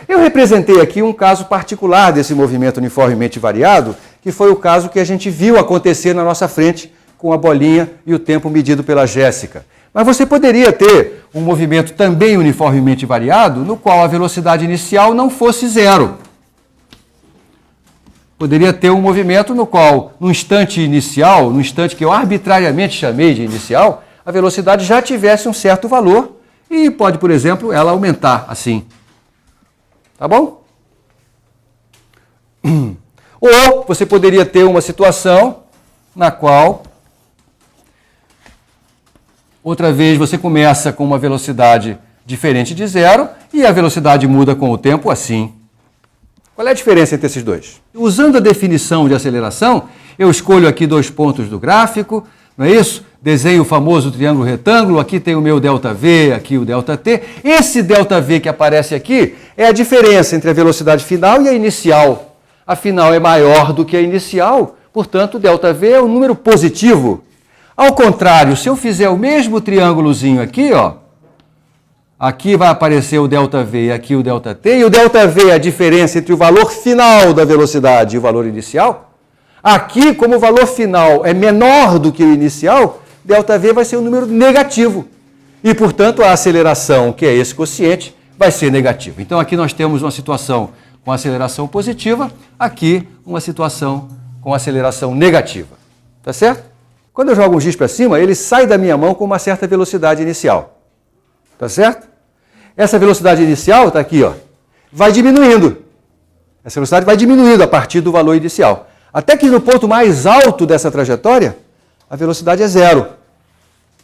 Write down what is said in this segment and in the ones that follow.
Eu representei aqui um caso particular desse movimento uniformemente variado, que foi o caso que a gente viu acontecer na nossa frente com a bolinha e o tempo medido pela Jéssica. Mas você poderia ter um movimento também uniformemente variado, no qual a velocidade inicial não fosse zero. Poderia ter um movimento no qual, no instante inicial, no instante que eu arbitrariamente chamei de inicial, a velocidade já tivesse um certo valor e pode, por exemplo, ela aumentar assim. Tá bom? Ou você poderia ter uma situação na qual, outra vez, você começa com uma velocidade diferente de zero e a velocidade muda com o tempo assim. Qual é a diferença entre esses dois? Usando a definição de aceleração, eu escolho aqui 2 pontos do gráfico, não é isso? Desenho o famoso triângulo retângulo, aqui tem o meu ΔV, aqui o ΔT. Esse ΔV que aparece aqui é a diferença entre a velocidade final e a inicial. A final é maior do que a inicial, portanto, o ΔV é um número positivo. Ao contrário, se eu fizer o mesmo triângulozinho aqui, ó, aqui vai aparecer o ΔV e aqui o ΔT, e o ΔV é a diferença entre o valor final da velocidade e o valor inicial. Aqui, como o valor final é menor do que o inicial, ΔV vai ser um número negativo. E, portanto, a aceleração, que é esse quociente, vai ser negativa. Então, aqui nós temos uma situação com aceleração positiva, aqui uma situação com aceleração negativa. Tá certo? Quando eu jogo um giz para cima, ele sai da minha mão com uma certa velocidade inicial. Tá certo? Essa velocidade inicial está aqui, ó, vai diminuindo. Essa velocidade vai diminuindo a partir do valor inicial. Até que no ponto mais alto dessa trajetória, a velocidade é zero.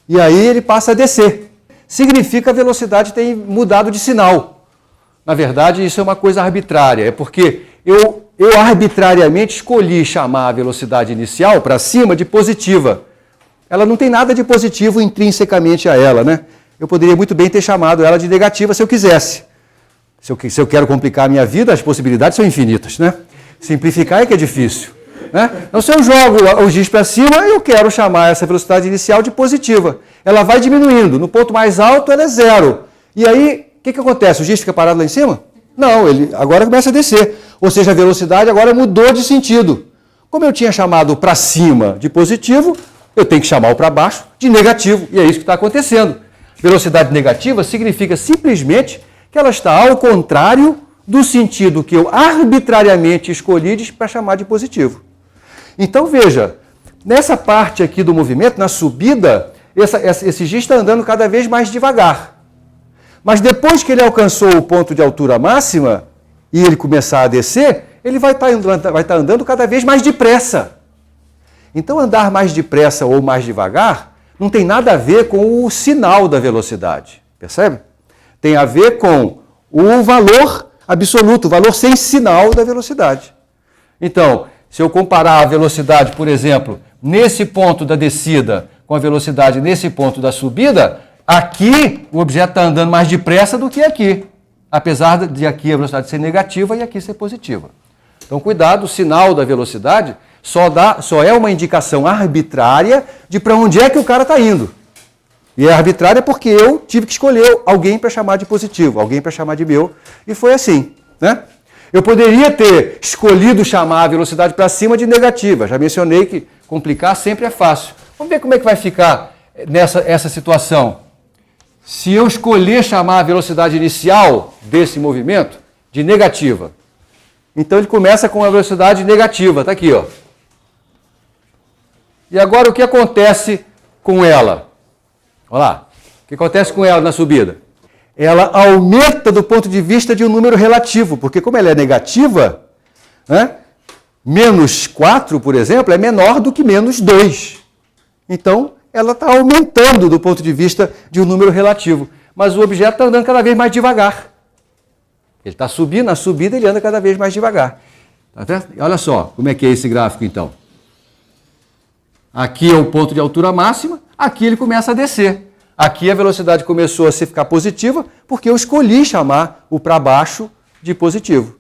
E aí ele passa a descer. Significa que a velocidade tem mudado de sinal. Na verdade, isso é uma coisa arbitrária. É porque eu arbitrariamente escolhi chamar a velocidade inicial para cima de positiva. Ela não tem nada de positivo intrinsecamente a ela, né? Eu poderia muito bem ter chamado ela de negativa se eu quisesse. Se eu quero complicar a minha vida, as possibilidades são infinitas, né? Simplificar é que é difícil, né? Então, se eu jogo o giz para cima, eu quero chamar essa velocidade inicial de positiva. Ela vai diminuindo. No ponto mais alto, ela é zero. E aí, o que acontece? O giz fica parado lá em cima? Não, ele agora começa a descer. Ou seja, a velocidade agora mudou de sentido. Como eu tinha chamado para cima de positivo, eu tenho que chamar o para baixo de negativo. E é isso que está acontecendo. Velocidade negativa significa simplesmente que ela está ao contrário do sentido que eu arbitrariamente escolhi para chamar de positivo. Então, veja, nessa parte aqui do movimento, na subida, esse giz está andando cada vez mais devagar. Mas depois que ele alcançou o ponto de altura máxima e ele começar a descer, ele vai estar andando cada vez mais depressa. Então, andar mais depressa ou mais devagar não tem nada a ver com o sinal da velocidade, percebe? Tem a ver com o valor absoluto, o valor sem sinal da velocidade. Então, se eu comparar a velocidade, por exemplo, nesse ponto da descida com a velocidade nesse ponto da subida, aqui o objeto está andando mais depressa do que aqui, apesar de aqui a velocidade ser negativa e aqui ser positiva. Então, cuidado, o sinal da velocidade só é uma indicação arbitrária de para onde é que o cara está indo. E é arbitrária porque eu tive que escolher alguém para chamar de positivo, alguém para chamar de meu, e foi assim, né? Eu poderia ter escolhido chamar a velocidade para cima de negativa. Já mencionei que complicar sempre é fácil. Vamos ver como é que vai ficar essa situação. Se eu escolher chamar a velocidade inicial desse movimento de negativa, então ele começa com uma velocidade negativa, está aqui, ó. E agora o que acontece com ela? Olha lá, o que acontece com ela na subida? Ela aumenta do ponto de vista de um número relativo, porque como ela é negativa, né, menos 4, por exemplo, é menor do que menos 2. Então, ela está aumentando do ponto de vista de um número relativo. Mas o objeto está andando cada vez mais devagar. Ele está subindo, na subida ele anda cada vez mais devagar. Tá vendo? Olha só como é que é esse gráfico, então. Aqui é o ponto de altura máxima, aqui ele começa a descer. Aqui a velocidade começou a ficar positiva, porque eu escolhi chamar o para baixo de positivo.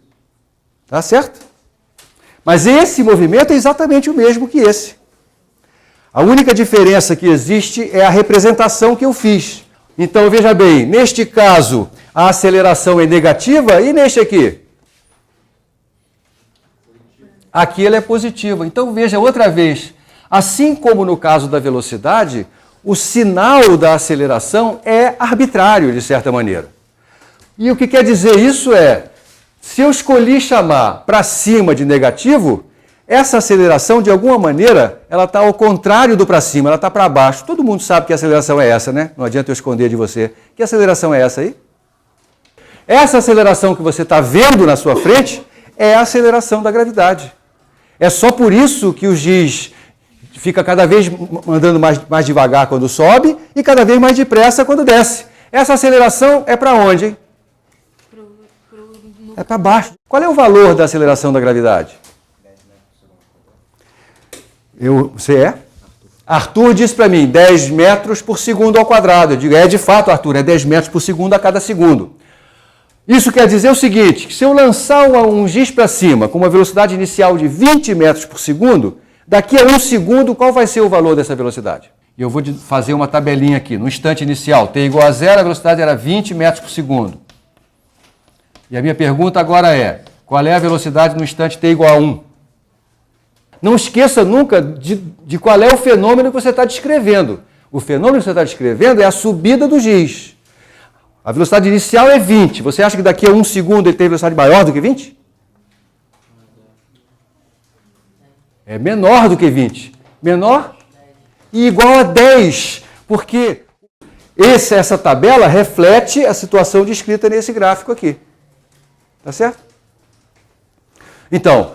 Tá certo? Mas esse movimento é exatamente o mesmo que esse. A única diferença que existe é a representação que eu fiz. Então, veja bem, neste caso, a aceleração é negativa e neste aqui? Aqui ela é positiva. Então veja outra vez, assim como no caso da velocidade, o sinal da aceleração é arbitrário, de certa maneira. E o que quer dizer isso é, se eu escolhi chamar para cima de negativo, essa aceleração, de alguma maneira, ela está ao contrário do para cima, ela está para baixo. Todo mundo sabe que a aceleração é essa, né? Não adianta eu esconder de você. Que aceleração é essa aí? Essa aceleração que você está vendo na sua frente é a aceleração da gravidade. É só por isso que o giz fica cada vez andando mais devagar quando sobe e cada vez mais depressa quando desce. Essa aceleração é para onde, hein? É para baixo. Qual é o valor da aceleração da gravidade? Você é? Arthur disse para mim, 10 metros por segundo ao quadrado. Eu digo, de fato, Arthur, é 10 metros por segundo a cada segundo. Isso quer dizer o seguinte, que se eu lançar um giz para cima com uma velocidade inicial de 20 metros por segundo, daqui a 1 segundo, qual vai ser o valor dessa velocidade? Eu vou fazer uma tabelinha aqui. No instante inicial, t igual a 0, a velocidade era 20 metros por segundo. E a minha pergunta agora é, qual é a velocidade no instante t igual a 1? Não esqueça nunca de qual é o fenômeno que você está descrevendo. O fenômeno que você está descrevendo é a subida do giz. A velocidade inicial é 20. Você acha que daqui a 1 segundo ele tem velocidade maior do que 20? É menor do que 20. Menor e igual a 10. Porque essa tabela reflete a situação descrita nesse gráfico aqui. Tá certo? Então,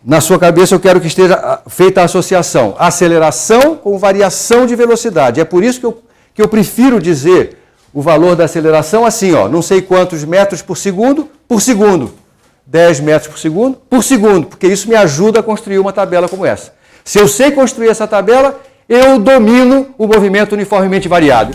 na sua cabeça eu quero que esteja feita a associação. Aceleração com variação de velocidade. É por isso que eu prefiro dizer o valor da aceleração assim, ó, não sei quantos metros por segundo, 10 metros por segundo, porque isso me ajuda a construir uma tabela como essa. Se eu sei construir essa tabela, eu domino o movimento uniformemente variado.